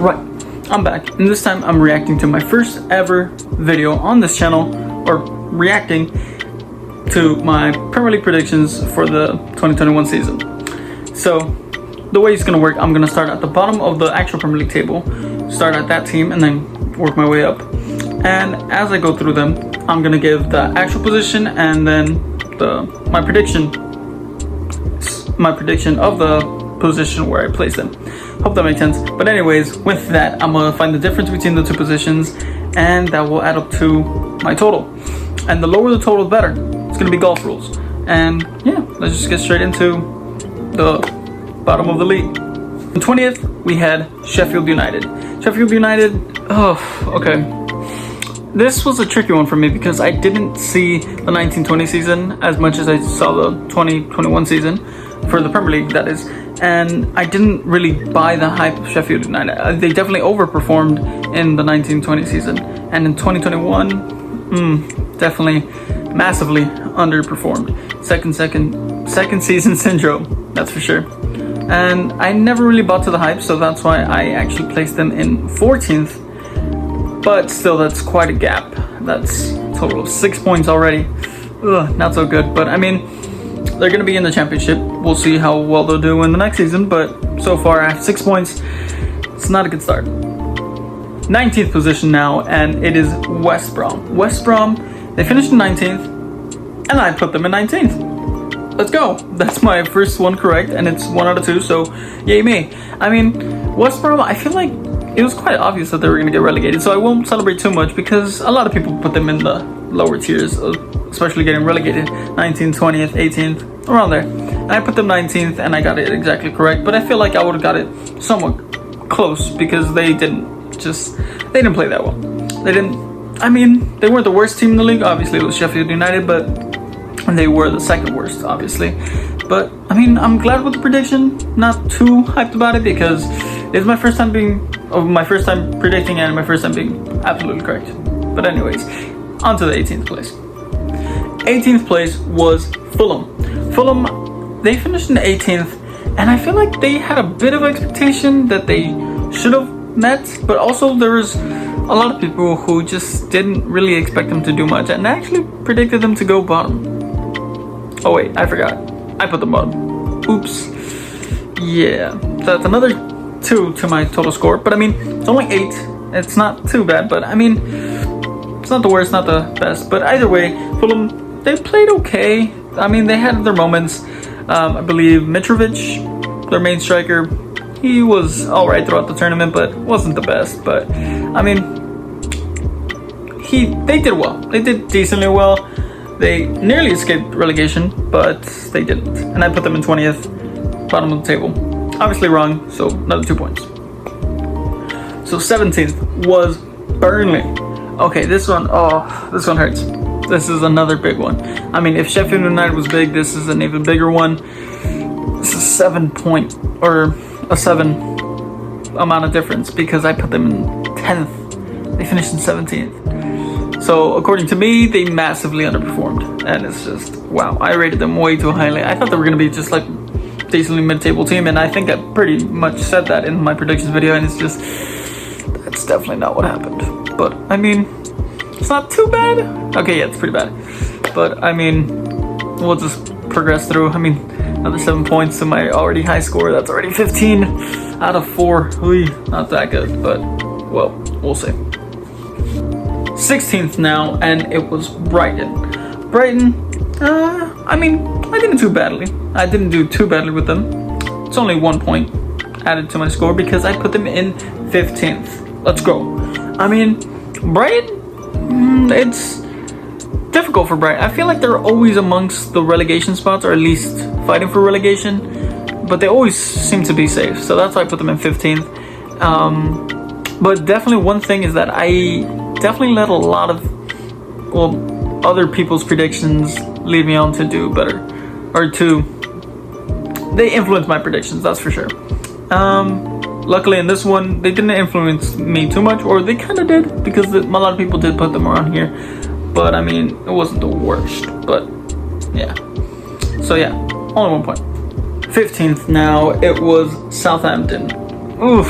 Right, I'm back, and this time I'm reacting to my first ever video on this channel, or reacting to my Premier League predictions for the 2021 season. So, the way it's gonna work, I'm gonna start at the bottom of the actual Premier League table, start at that team, and then work my way up. And as I go through them, I'm gonna give the actual position and then my prediction of the position where I place them. Hope that makes sense. But anyways, with that, I'm gonna find the difference between the two positions, and that will add up to my total. And the lower the total, the better. It's gonna be golf rules. And yeah, let's just get straight into the bottom of the league. In 20th, we had Sheffield United. Sheffield United, oh, okay. This was a tricky one for me because I didn't see the 1920 season as much as I saw the 2021 season, for the Premier League, that is. And I didn't really buy the hype of Sheffield United. They definitely overperformed in the 1920 season. And in 2021, definitely massively underperformed. Second season syndrome, that's for sure. And I never really bought to the hype, so that's why I actually placed them in 14th. But still, that's quite a gap. That's a total of 6 points already. Ugh, not so good. But I mean, they're going to be in the championship. We'll see how well they'll do in the next season. But so far, I have 6 points. It's not a good start. 19th position now, and it is West Brom. West Brom, they finished in 19th, and I put them in 19th. Let's go. That's my first one correct, and it's 1 out of 2, so yay me. I mean, West Brom, I feel like it was quite obvious that they were going to get relegated, so I won't celebrate too much because a lot of people put them in the lower tiers, especially getting relegated, 19th, 20th, 18th, around there. And I put them 19th, and I got it exactly correct, but I feel like I would have got it somewhat close because they didn't play that well. They weren't the worst team in the league. Obviously, it was Sheffield United, but they were the second worst, obviously. But, I mean, I'm glad with the prediction. Not too hyped about it because it's my first time predicting and my first time being absolutely correct. But anyways, on to the 18th place. 18th place was Fulham. Fulham, they finished in 18th, and I feel like they had a bit of expectation that they should have met, but also there was a lot of people who just didn't really expect them to do much, and I actually predicted them to go bottom. Oh wait, I forgot. I put them bottom. Oops. Yeah, so that's another 2 to my total score, but I mean, it's only 8. It's not too bad, but I mean, it's not the worst, not the best, but either way, Fulham, they played okay. I mean, they had their moments. I believe Mitrovic, their main striker, he was alright throughout the tournament, but wasn't the best. But I mean, they did well. They did decently well. They nearly escaped relegation, but they didn't. And I put them in 20th, bottom of the table. Obviously wrong, so another 2 points. So 17th was Burnley. Okay, this one hurts. This is another big one. I mean, if Sheffield United was big, this is an even bigger one. This is 7 point, or a 7 amount of difference because I put them in 10th. They finished in 17th. So according to me, they massively underperformed, and it's just wow. I rated them way too highly. I thought they were gonna be just like decently mid-table team, and I think I pretty much said that in my predictions video, and it's just that's definitely not what happened. But I mean, it's not too bad. Okay, yeah, it's pretty bad, but I mean, we'll just progress through. I mean, another 7 points to my already high score. That's already 15 out of 4. Ooh, not that good, but well, we'll see. 16th now, and it was Brighton. Brighton, I mean, I didn't do badly. I didn't do too badly with them. It's only 1 point added to my score because I put them in 15th. Let's go. I mean, Brighton, it's difficult for Brighton. I feel like they're always amongst the relegation spots, or at least fighting for relegation, but they always seem to be safe, so that's why I put them in 15th. But definitely one thing is that I definitely let a lot of other people's predictions lead me on to do better, or they influence my predictions, that's for sure. Luckily in this one, they didn't influence me too much, or they kind of did, because a lot of people did put them around here. But I mean, it wasn't the worst, but yeah. So yeah, only 1 point. 15th now, it was Southampton. Oof.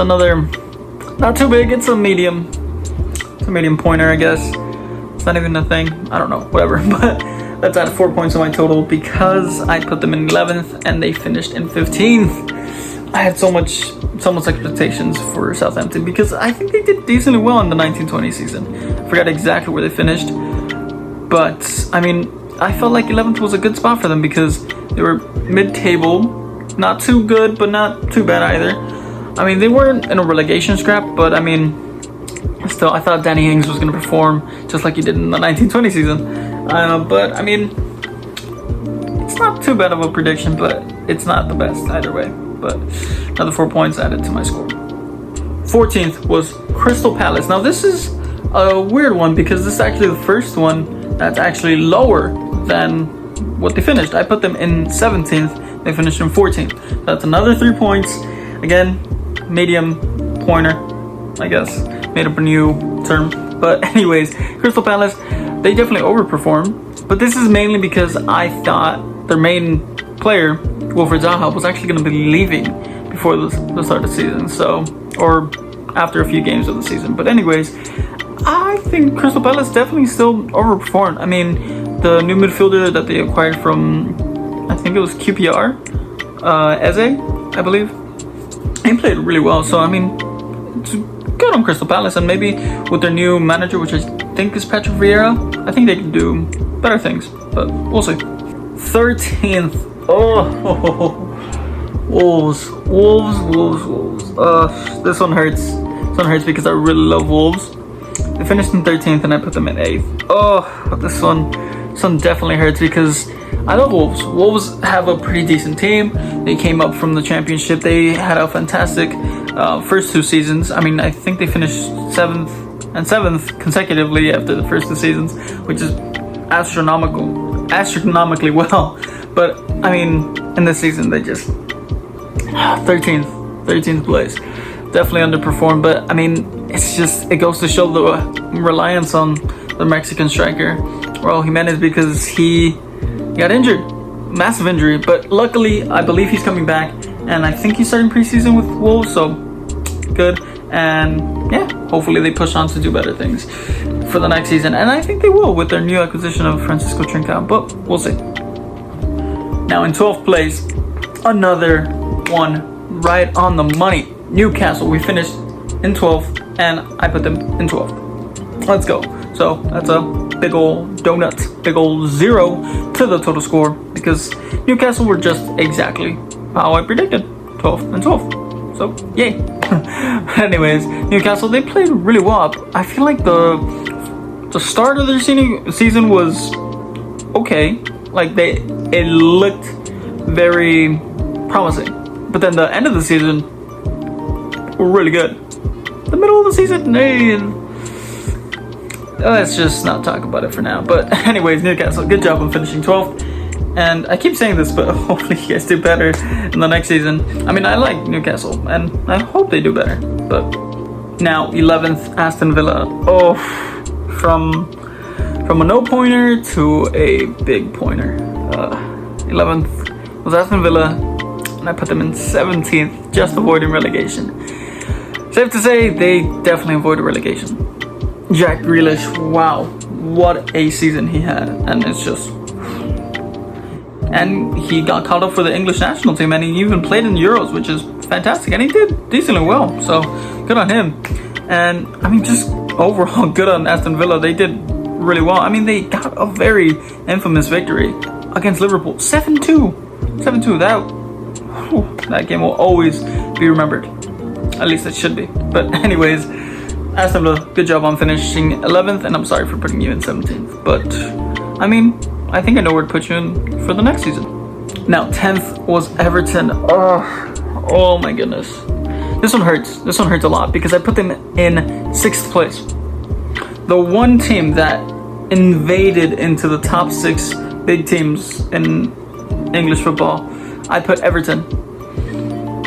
another, not too big, it's a medium. It's a medium pointer, I guess. It's not even a thing. I don't know, whatever. But that's added 4 points to my total because I put them in 11th and they finished in 15th. I had so much expectations for Southampton because I think they did decently well in the 1920 season. I forgot exactly where they finished. But, I mean, I felt like 11th was a good spot for them because they were mid-table. Not too good, but not too bad either. I mean, they weren't in a relegation scrap, but I mean, still, I thought Danny Ings was going to perform just like he did in the 1920 season. But, I mean, it's not too bad of a prediction, but it's not the best either way. But another 4 points added to my score. 14th was Crystal Palace. Now, this is a weird one because this is actually the first one that's actually lower than what they finished. I put them in 17th. They finished in 14th. That's another 3 points. Again, medium pointer, I guess. Made up a new term. But anyways, Crystal Palace, they definitely overperformed. But this is mainly because I thought their main player, Wilfried Zaha, was actually going to be leaving before the start of the season. So, or after a few games of the season. But anyways, I think Crystal Palace definitely still overperformed. I mean, the new midfielder that they acquired from, I think it was QPR, Eze, I believe. He played really well, so I mean, it's good on Crystal Palace, and maybe with their new manager, which I think is Patrick Vieira, I think they can do better things, but we'll see. 13th, Wolves. This one hurts. This one hurts because I really love Wolves. They finished in 13th, and I put them in 8th. This one definitely hurts because I love Wolves. Wolves have a pretty decent team. They came up from the championship. They had a fantastic first 2 seasons. I mean, I think they finished 7th and 7th consecutively after the first 2 seasons, which is astronomically well. But I mean, in this season, they just 13th place. Definitely underperformed. But I mean, it goes to show the reliance on the Mexican striker Raul Jimenez because he got injured, massive injury, but luckily I believe he's coming back, and I think he's starting preseason with Wolves, so good. And yeah, hopefully they push on to do better things for the next season, and I think they will with their new acquisition of Francisco Trincao, but we'll see. Now in 12th place, another one right on the money, Newcastle. We finished in 12th, and I put them in 12th. Let's go. So that's a big old donut, big old 0 to the total score because Newcastle were just exactly how I predicted, 12th and 12th. So yay. Anyways, Newcastle, they played really well. I feel like the start of their season was okay. Like it looked very promising, but then the end of the season were really good. The middle of the season, let's just not talk about it for now. But anyways, Newcastle, good job on finishing 12th. And I keep saying this, but hopefully you guys do better in the next season. I mean, I like Newcastle, and I hope they do better. But now, 11th, Aston Villa. From a no-pointer to a big pointer. 11th was Aston Villa, and I put them in 17th, just avoiding relegation. Safe to say, they definitely avoided relegation. Jack Grealish, wow, what a season he had, and it's just... And he got called up for the English national team, and he even played in Euros, which is fantastic, and he did decently well, so good on him. And, I mean, just overall good on Aston Villa. They did really well. I mean, they got a very infamous victory against Liverpool, 7-2. 7-2, that game will always be remembered. At least it should be. But anyways, Aston Villa, good job on finishing 11th, and I'm sorry for putting you in 17th. But, I mean, I think I know where to put you in for the next season. Now, 10th was Everton. Oh my goodness. This one hurts. This one hurts a lot because I put them in 6th place. The one team that invaded into the top 6 big teams in English football, I put Everton.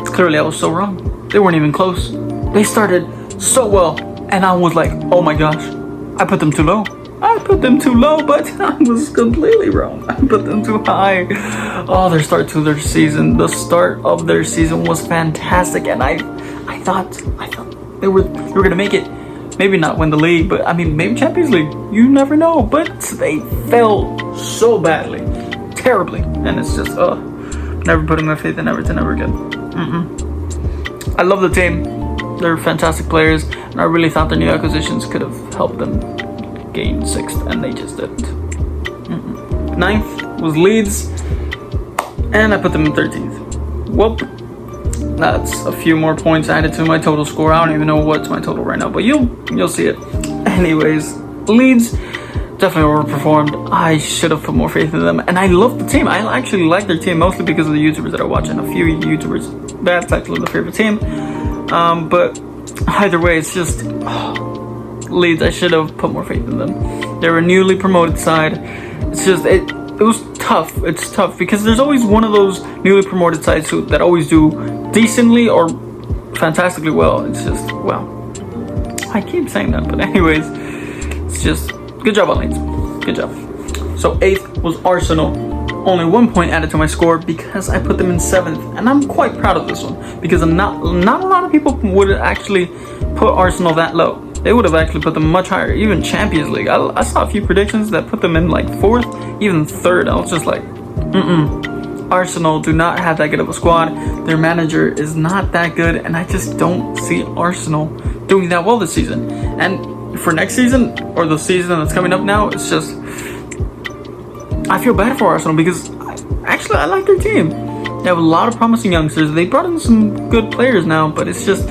Clearly, I was so wrong. They weren't even close. They started so well, and I was like, oh my gosh, I put them too low. I put them too low, but I was completely wrong. I put them too high. Oh, the start of their season was fantastic, and I I thought they were gonna make it. Maybe not win the league, but I mean, maybe Champions League. You never know. But they fell so badly, terribly, and it's just never putting my faith in Everton ever again. I love the team. They're fantastic players, and I really thought their new acquisitions could have helped them gain 6th, and they just didn't. 9th was Leeds, and I put them in 13th. Whoop. That's a few more points added to my total score. I don't even know what's my total right now, but you'll see it. Anyways, Leeds definitely overperformed. I should have put more faith in them, and I love the team. I actually like their team mostly because of the YouTubers that I watch, and a few YouTubers. That's actually the favorite team. But either way, it's just Leeds. I should have put more faith in them. They're a newly promoted side. It's just it was tough. It's tough because there's always one of those newly promoted sides that always do decently or fantastically well. It's just, well, I keep saying that, but anyways, it's just good job on Leeds. Good job. So 8th was Arsenal. Only 1 point added to my score because I put them in 7th, and I'm quite proud of this one because not a lot of people would actually put Arsenal that low. They would have actually put them much higher, even Champions League. I saw a few predictions that put them in like 4th, even 3rd. I was just like, Arsenal do not have that good of a squad. Their manager is not that good, and I just don't see Arsenal doing that well this season. And for next season, or the season that's coming up now, it's just, I feel bad for Arsenal because I like their team. They have a lot of promising youngsters. They brought in some good players now, but it's just,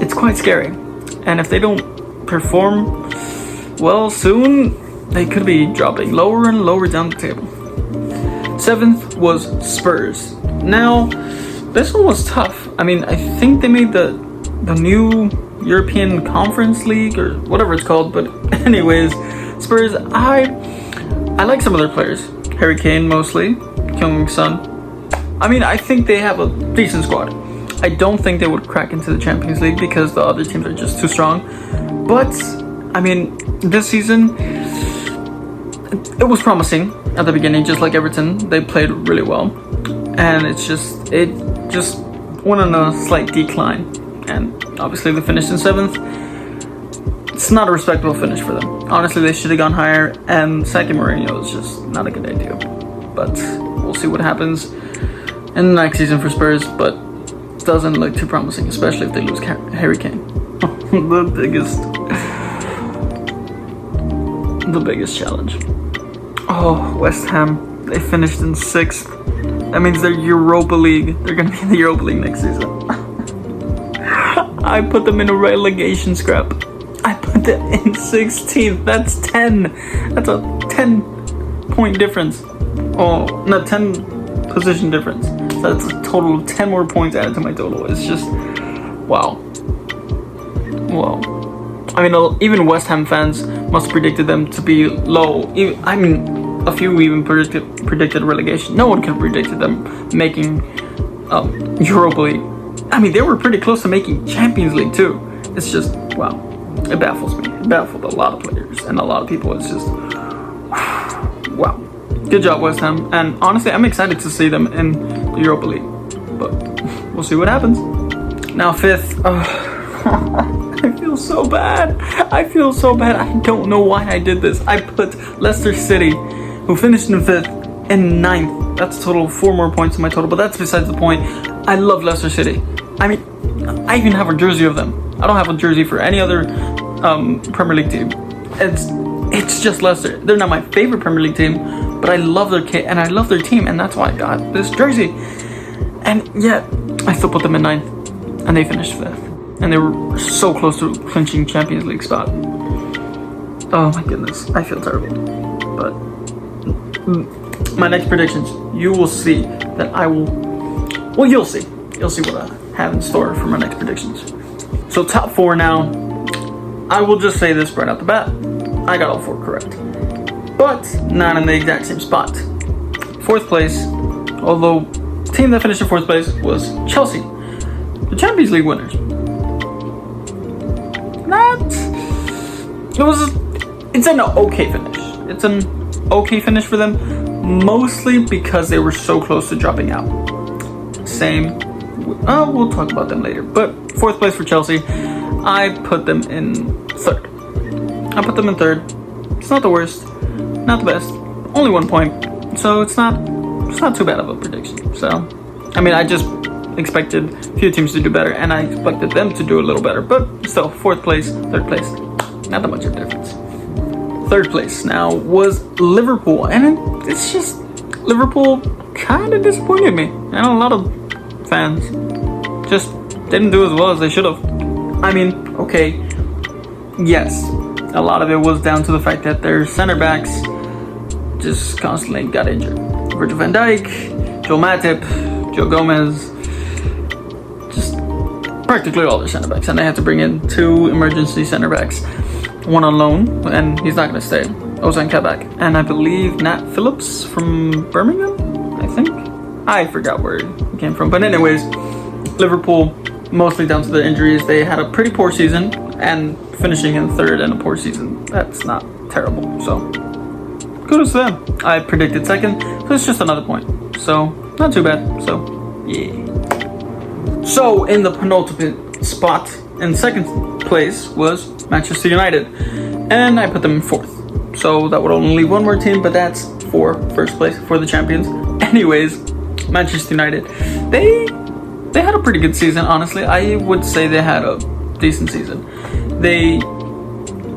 it's quite scary. And if they don't perform well soon, they could be dropping lower and lower down the table. 7th was Spurs. Now, this one was tough. I mean, I think they made the new European Conference League or whatever it's called. But anyways, Spurs, I like some of their players. Harry Kane mostly, Kyung-Son. I mean, I think they have a decent squad. I don't think they would crack into the Champions League because the other teams are just too strong. But, I mean, this season, it was promising at the beginning, just like Everton. They played really well. And it just went on a slight decline. And obviously they finished in 7th. It's not a respectable finish for them. Honestly, they should have gone higher. And sacking Mourinho is just not a good idea. But we'll see what happens in the next season for Spurs. But doesn't look too promising, especially if they lose Harry Kane. the biggest challenge. Oh, West Ham, they finished in 6th. That means they're Europa League. They're gonna be in the Europa League next season. I put them in a relegation scrap. I put them in 16th. That's 10. That's a 10-point difference. Oh, no, 10 position difference. So that's a total of 10 more points added to my total. It's just, wow. Wow. I mean, even West Ham fans must have predicted them to be low. I mean, a few even predicted relegation. No one could have predicted them making Europa League. I mean, they were pretty close to making Champions League too. It's just, wow. It baffles me. It baffled a lot of players and a lot of people. It's just, wow. Good job, West Ham. And honestly, I'm excited to see them in the Europa League. But we'll see what happens. Now, 5th. I feel so bad. I feel so bad. I don't know why I did this. I put Leicester City, who finished in 5th, in 9th. That's a total of 4 more points in my total. But that's besides the point. I love Leicester City. I mean, I even have a jersey of them. I don't have a jersey for any other Premier League team. It's just Leicester. They're not my favorite Premier League team, but I love their kit and I love their team, and that's why I got this jersey. And yet, I still put them in 9th, and they finished 5th, and they were so close to clinching Champions League spot. Oh my goodness, I feel terrible. But my next predictions, you will see that I will. Well, you'll see. You'll see what I have in store for my next predictions. So top 4 now. I will just say this right out the bat. I got all 4 correct. But not in the exact same spot. 4th place, although the team that finished in 4th place was Chelsea, the Champions League winners. It's an okay finish. It's an okay finish for them, mostly because they were so close to dropping out. Same we'll talk about them later. But 4th place for Chelsea, I put them in 3rd. I put them in 3rd. It's not the worst, not the best. Only 1 point, so it's not too bad of a prediction. So, I mean, I just expected a few teams to do better, and I expected them to do a little better. But still, 4th place, 3rd place, not that much of a difference. 3rd place now was Liverpool, and it's just Liverpool kind of disappointed me, and a lot of fans just didn't do as well as they should have. I mean, okay, yes, a lot of it was down to the fact that their center backs just constantly got injured. Virgil van Dijk, Joel Matip, Joe Gomez, just practically all their center backs, and they had to bring in 2 emergency center backs, one on loan, and he's not going to stay, Ozan Kabak, and I believe Nat Phillips from Birmingham, I think. I forgot where he came from, but anyways, Liverpool, mostly down to the injuries. They had a pretty poor season, and finishing in 3rd in a poor season, that's not terrible, so kudos to them. I predicted 2nd, so it's just another point, so not too bad. So yeah. So in the penultimate spot in 2nd place was Manchester United, and I put them in 4th, so that would only leave one more team, but that's for 1st place for the champions. Anyways, Manchester United, they had a pretty good season, honestly. I would say they had a decent season. They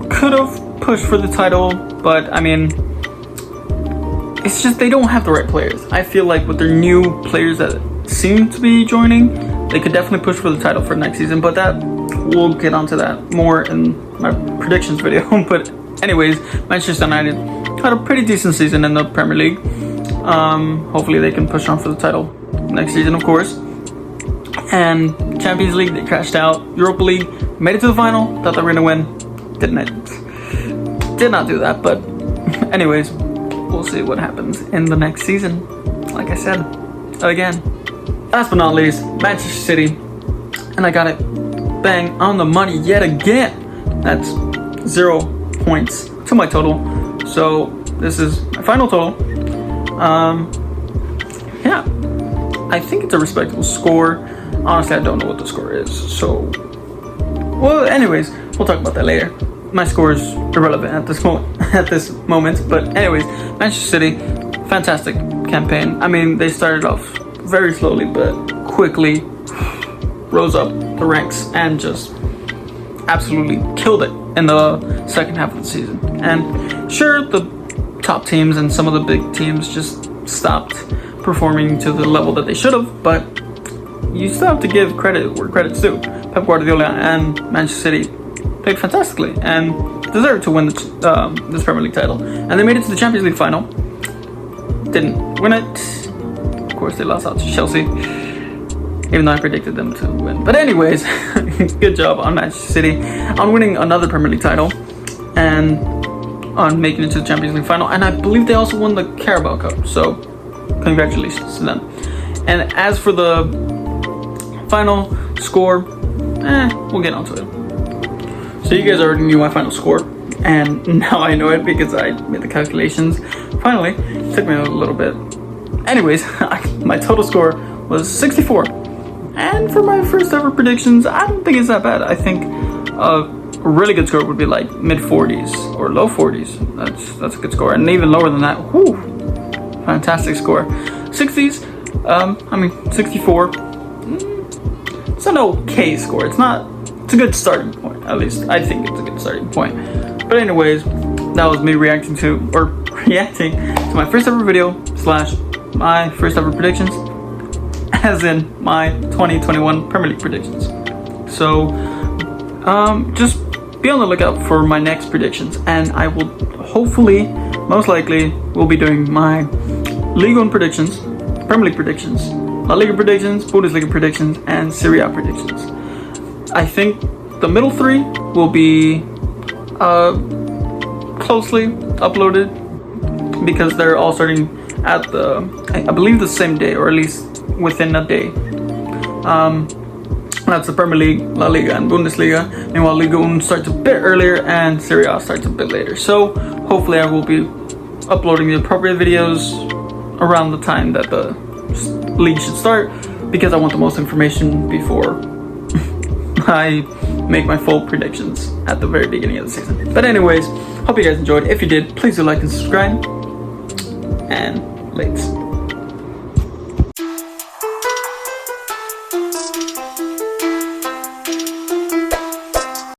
could have pushed for the title, but I mean, it's just they don't have the right players. I feel like with their new players that seem to be joining, they could definitely push for the title for next season, but that we'll get onto that more in my predictions video. But anyways, Manchester United had a pretty decent season in the Premier League. Hopefully they can push on for the title next season, of course. And Champions League, they crashed out. Europa League, made it to the final, thought they were gonna win. Did not do that, but anyways, we'll see what happens in the next season. Like I said, again, last but not least, Manchester City, and I got it bang on the money yet again. That's 0 points to my total. So this is my final total. Yeah, I think it's a respectable score. Honestly, I don't know what the score is. So, well, anyways, we'll talk about that later. My score is irrelevant at this moment. But anyways, Manchester City, fantastic campaign. I mean, they started off very slowly, but quickly rose up the ranks and just absolutely killed it in the second half of the season. And sure, the top teams and some of the big teams just stopped performing to the level that they should have, but you still have to give credit where credit's due. Pep Guardiola and Manchester City played fantastically and deserved to win this Premier League title. And they made it to the Champions League final. Didn't win it. Of course, they lost out to Chelsea, even though I predicted them to win. But anyways, good job on Manchester City on winning another Premier League title and on making it to the Champions League final. And I believe they also won the Carabao Cup. So congratulations to them. And as for the final score, we'll get onto it. So you guys already knew my final score, and now I know it because I made the calculations. Finally, it took me a little bit. Anyways, my total score was 64. And for my first ever predictions, I don't think it's that bad. I think a really good score would be like mid 40s or low 40s. That's a good score. And even lower than that, whoo, fantastic score. 60s, 64. It's an okay score. It's a good starting point. At least I think it's a good starting point. But anyways, that was me reacting to my first ever video / my first ever predictions, as in my 2021 Premier League predictions. So just be on the lookout for my next predictions, and I will hopefully, most likely, will be doing my Ligue 1 predictions, Premier League predictions, La Liga predictions, Bundesliga predictions, and Serie A predictions. I think the middle 3 will be closely uploaded because they're all starting at I believe the same day, or at least within a day. That's the Premier League, La Liga, and Bundesliga. Meanwhile, Liga 1 starts a bit earlier and Serie A starts a bit later. So hopefully I will be uploading the appropriate videos around the time that the league should start, because I want the most information before I make my full predictions at the very beginning of the season. But anyways, hope you guys enjoyed. If you did, please do like and subscribe, and lates.